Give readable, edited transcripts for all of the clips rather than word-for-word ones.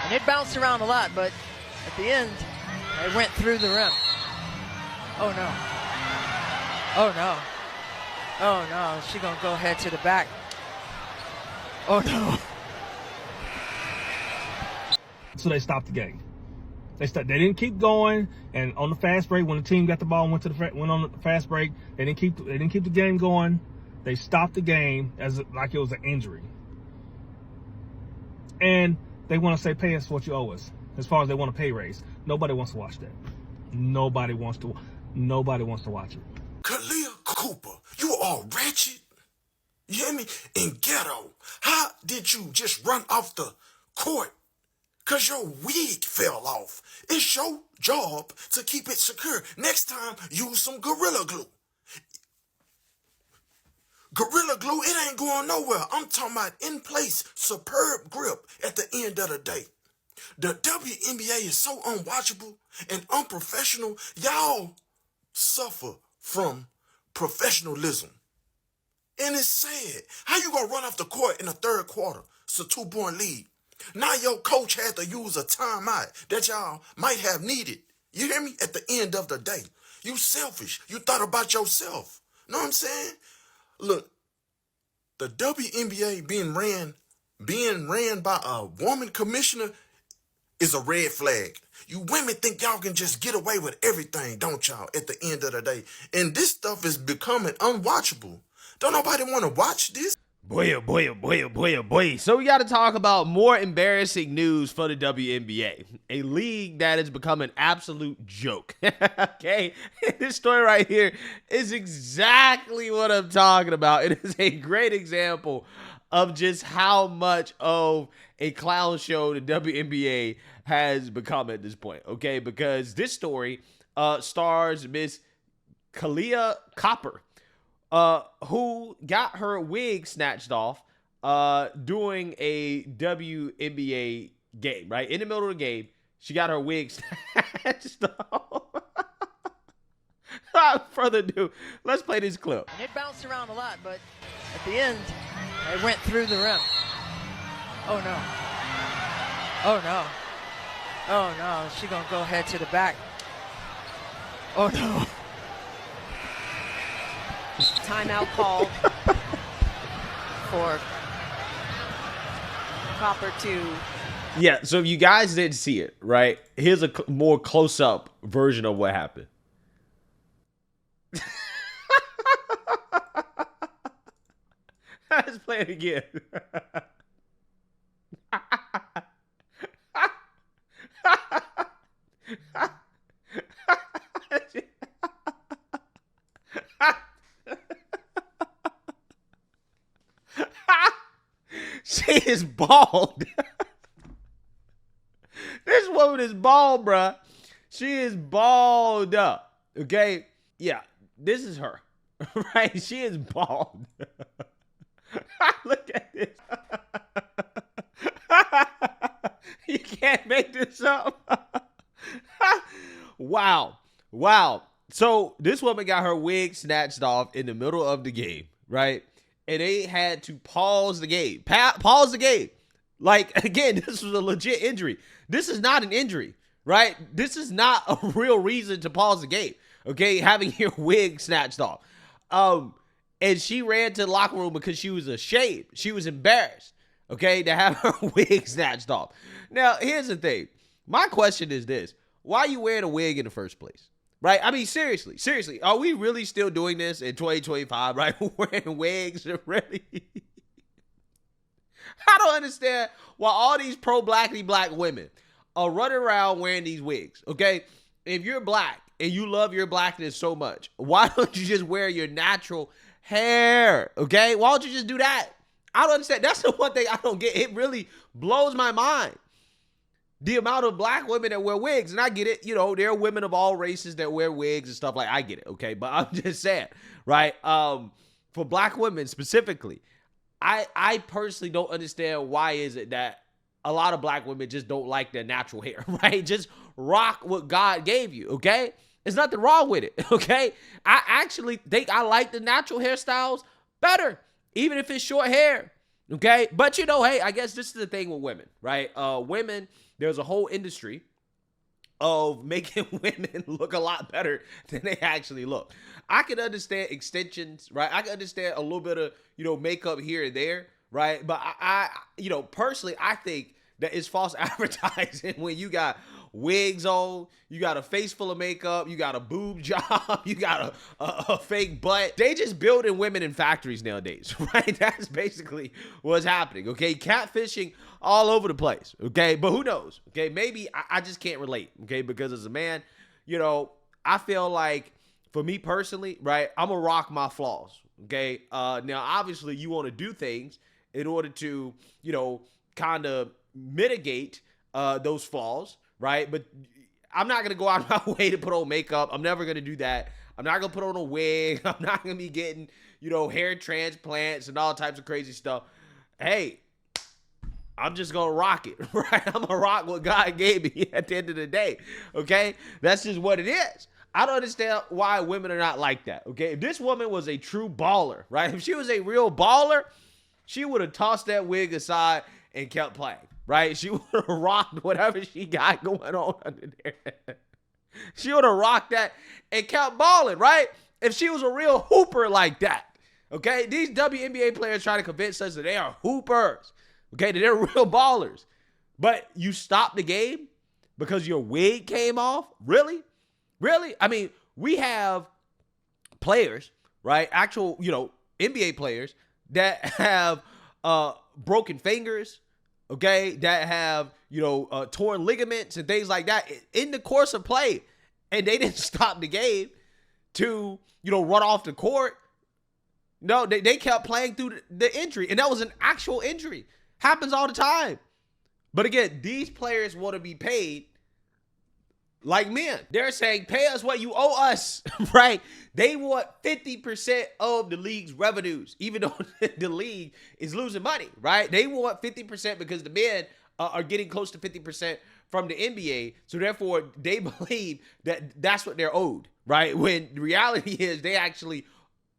And it bounced around a lot, but at the end, it went through the rim. Oh, no. Oh, no. Oh, no. She's going to go ahead to the back. Oh, no. So they stopped the game. They didn't keep going, and on the fast break, when the team got the ball, went on the fast break, they didn't keep the game going. They stopped the game as like it was an injury. And they want to say, pay us what you owe us, as far as they want a pay raise. Nobody wants to watch that. Nobody wants to watch it. Kahleah Copper, you are wretched. You hear me? In ghetto. How did you just run off the court? Because your wig fell off. It's your job to keep it secure. Next time, use some Gorilla Glue. Gorilla Glue, it ain't going nowhere. I'm talking about in place, superb grip at the end of the day. The WNBA is so unwatchable and unprofessional. Y'all suffer from professionalism. And it's sad. How you gonna run off the court in the third quarter? It's a 2-point lead. Now your coach had to use a timeout that y'all might have needed. You hear me? At the end of the day. You selfish. You thought about yourself. Know what I'm saying? Look, the WNBA being ran by a woman commissioner is a red flag. You women think y'all can just get away with everything, don't y'all, at the end of the day? And this stuff is becoming unwatchable. Don't nobody want to watch this? Boy, oh boy, oh boy, oh boy, oh boy. So we got to talk about more embarrassing news for the WNBA. A league that has become an absolute joke. Okay? This story right here is exactly what I'm talking about. It is a great example of just how much of a clown show the WNBA has become at this point. Okay? Because this story stars Miss Kahleah Copper, who got her wig snatched off during a WNBA game, right? In the middle of the game, she got her wig snatched off. Without further ado, let's play this clip. And it bounced around a lot, but at the end, it went through the rim. Oh, no. Oh, no. Oh, no. She's going to go ahead to the back. Oh, no. Timeout called for Copper to... Yeah, so if you guys didn't see it, right, here's a more close-up version of what happened. Let's play it again. She is bald. This woman is bald, bruh. She is bald up. Okay? Yeah, this is her. Right? She is bald. Look at this. You can't make this up. Wow. Wow. So this woman got her wig snatched off in the middle of the game, right? And they had to pause the game. Pause the game. Like, again, this was a legit injury. This is not an injury, right? This is not a real reason to pause the game, okay? Having your wig snatched off. And she ran to the locker room because she was ashamed. She was embarrassed, okay, to have her wig snatched off. Now, here's the thing. My question is this. Why are you wearing a wig in the first place? Right? I mean, seriously, are we really still doing this in 2025, right? Wearing wigs, really? I don't understand why all these pro-blackity black women are running around wearing these wigs, okay? If you're black and you love your blackness so much, why don't you just wear your natural hair, okay? Why don't you just do that? I don't understand. That's the one thing I don't get. It really blows my mind. The amount of black women that wear wigs, and I get it, you know, there are women of all races that wear wigs and stuff like, I get it, okay? But I'm just saying, right? For black women specifically, I personally don't understand why is it that a lot of black women just don't like their natural hair, right? Just rock what God gave you, okay? There's nothing wrong with it, okay? I actually think I like the natural hairstyles better, even if it's short hair. Okay, but you know, hey, I guess this is the thing with women, right? Women, there's a whole industry of making women look a lot better than they actually look. I can understand extensions, right? I can understand a little bit of, makeup here and there, right? But I personally, I think that it's false advertising when you got wigs on, you got a face full of makeup, you got a boob job, you got a fake butt. They just building women in factories nowadays, right? That's basically what's happening, okay? Catfishing all over the place, okay? But who knows, okay? Maybe I just can't relate, okay? Because as a man, I feel like for me personally, right, I'm gonna rock my flaws, okay? Now, obviously, you want to do things in order to, kind of mitigate those flaws, right? But I'm not going to go out of my way to put on makeup. I'm never going to do that. I'm not going to put on a wig. I'm not going to be getting, hair transplants and all types of crazy stuff. Hey, I'm just going to rock it, right? I'm going to rock what God gave me at the end of the day, okay? That's just what it is. I don't understand why women are not like that, okay? If this woman was a true baller, right? If she was a real baller, she would have tossed that wig aside and kept playing, right? She would have rocked whatever she got going on under there. She would have rocked that and kept balling, right? If she was a real hooper like that, okay? These WNBA players try to convince us that they are hoopers, okay? That they're real ballers. But you stopped the game because your wig came off? Really? Really? I mean, we have players, right? Actual, NBA players that have broken fingers, okay, that have, torn ligaments and things like that in the course of play. And they didn't stop the game to, run off the court. No, they kept playing through the injury. And that was an actual injury. Happens all the time. But again, these players want to be paid like men. They're saying, pay us what you owe us, right? They want 50% of the league's revenues, even though the league is losing money, right? They want 50% because the men are getting close to 50% from the NBA. So therefore, they believe that that's what they're owed, right? When the reality is they actually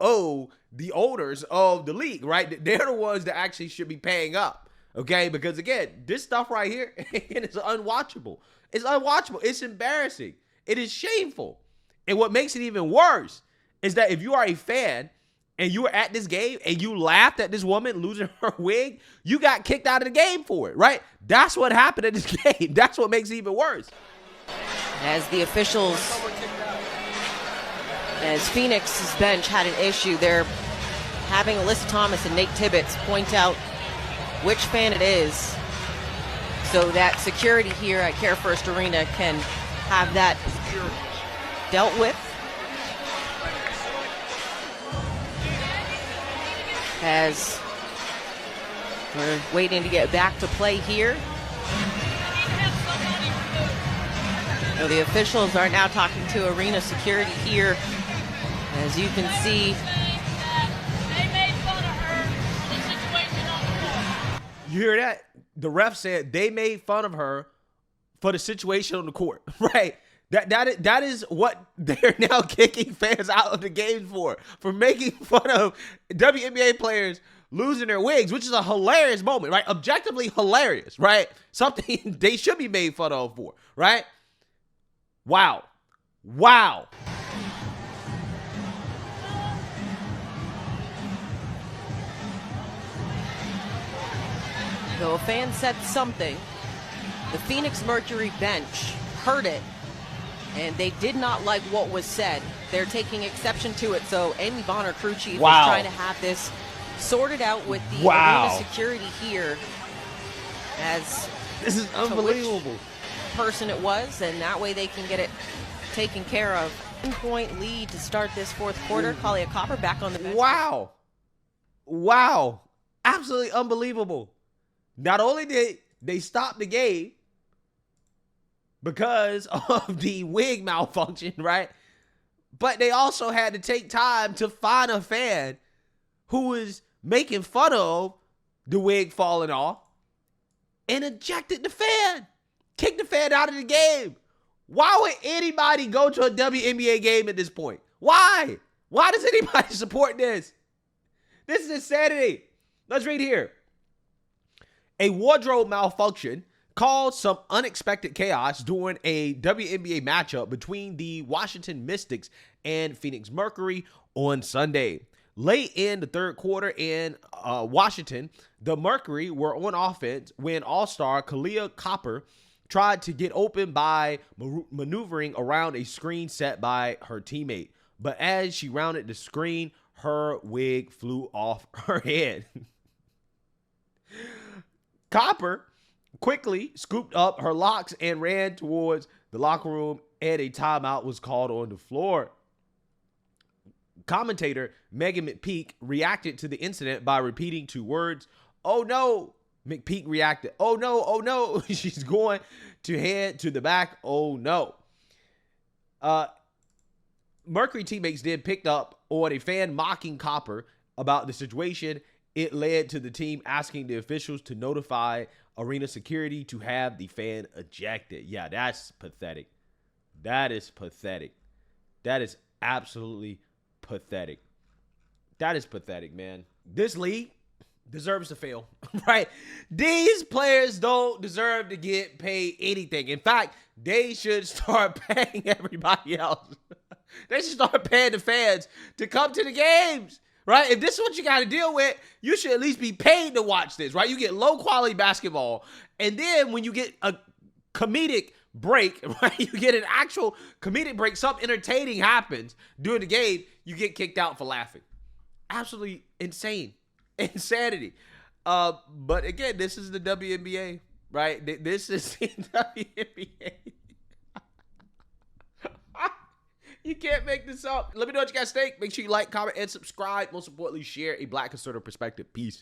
owe the owners of the league, right? They're the ones that actually should be paying up, okay? Because again, this stuff right here is unwatchable. It's unwatchable. It's embarrassing. It is shameful. And what makes it even worse is that if you are a fan and you were at this game and you laughed at this woman losing her wig, you got kicked out of the game for it, right? That's what happened at this game. That's what makes it even worse. As the officials, as Phoenix's bench had an issue, they're having Alyssa Thomas and Nate Tibbetts point out which fan it is, so that security here at Care First Arena can have that dealt with. As we're waiting to get back to play here. So the officials are now talking to arena security here. As you can see, you hear that? The ref said they made fun of her for the situation on the court, right? That is what they're now kicking fans out of the games for making fun of WNBA players losing their wigs, which is a hilarious moment, right? Objectively hilarious, right? Something they should be made fun of for, right? Wow. Wow. though a fan said something, the Phoenix Mercury bench heard it, and they did not like what was said. They're taking exception to it, so Amy Bonner, crew chief, is trying to have this sorted out with the arena security here as this is unbelievable person it was, and that way they can get it taken care of. 1-point lead to start this fourth quarter. Kahleah Copper back on the bench. Wow. Absolutely unbelievable. Not only did they stop the game because of the wig malfunction, right? But they also had to take time to find a fan who was making fun of the wig falling off and ejected the fan. Kicked the fan out of the game. Why would anybody go to a WNBA game at this point? Why? Why does anybody support this? This is insanity. Let's read here. A wardrobe malfunction caused some unexpected chaos during a WNBA matchup between the Washington Mystics and Phoenix Mercury on Sunday. Late in the third quarter in Washington, the Mercury were on offense when All-Star Kahleah Copper tried to get open by maneuvering around a screen set by her teammate. But as she rounded the screen, her wig flew off her head. Copper quickly scooped up her locks and ran towards the locker room, and a timeout was called on the floor. Commentator Megan McPeak reacted to the incident by repeating 2 words, "Oh no." McPeak reacted, "Oh no, oh no." She's going to head to the back, "Oh no." Mercury teammates then picked up on a fan mocking Copper about the situation. It led to the team asking the officials to notify arena security to have the fan ejected. Yeah, that's pathetic. That is pathetic. That is absolutely pathetic. That is pathetic, man. This league deserves to fail, right? These players don't deserve to get paid anything. In fact, they should start paying everybody else. They should start paying the fans to come to the games, right? If this is what you got to deal with, you should at least be paid to watch this, right? You get low quality basketball, and then when you get a comedic break, right? You get an actual comedic break, something entertaining happens during the game, you get kicked out for laughing. Absolutely insane. Insanity. But again, this is the WNBA, right? This is the WNBA. You can't make this up. Let me know what you guys think. Make sure you like, comment, and subscribe. Most importantly, share a Black conservative perspective. Peace.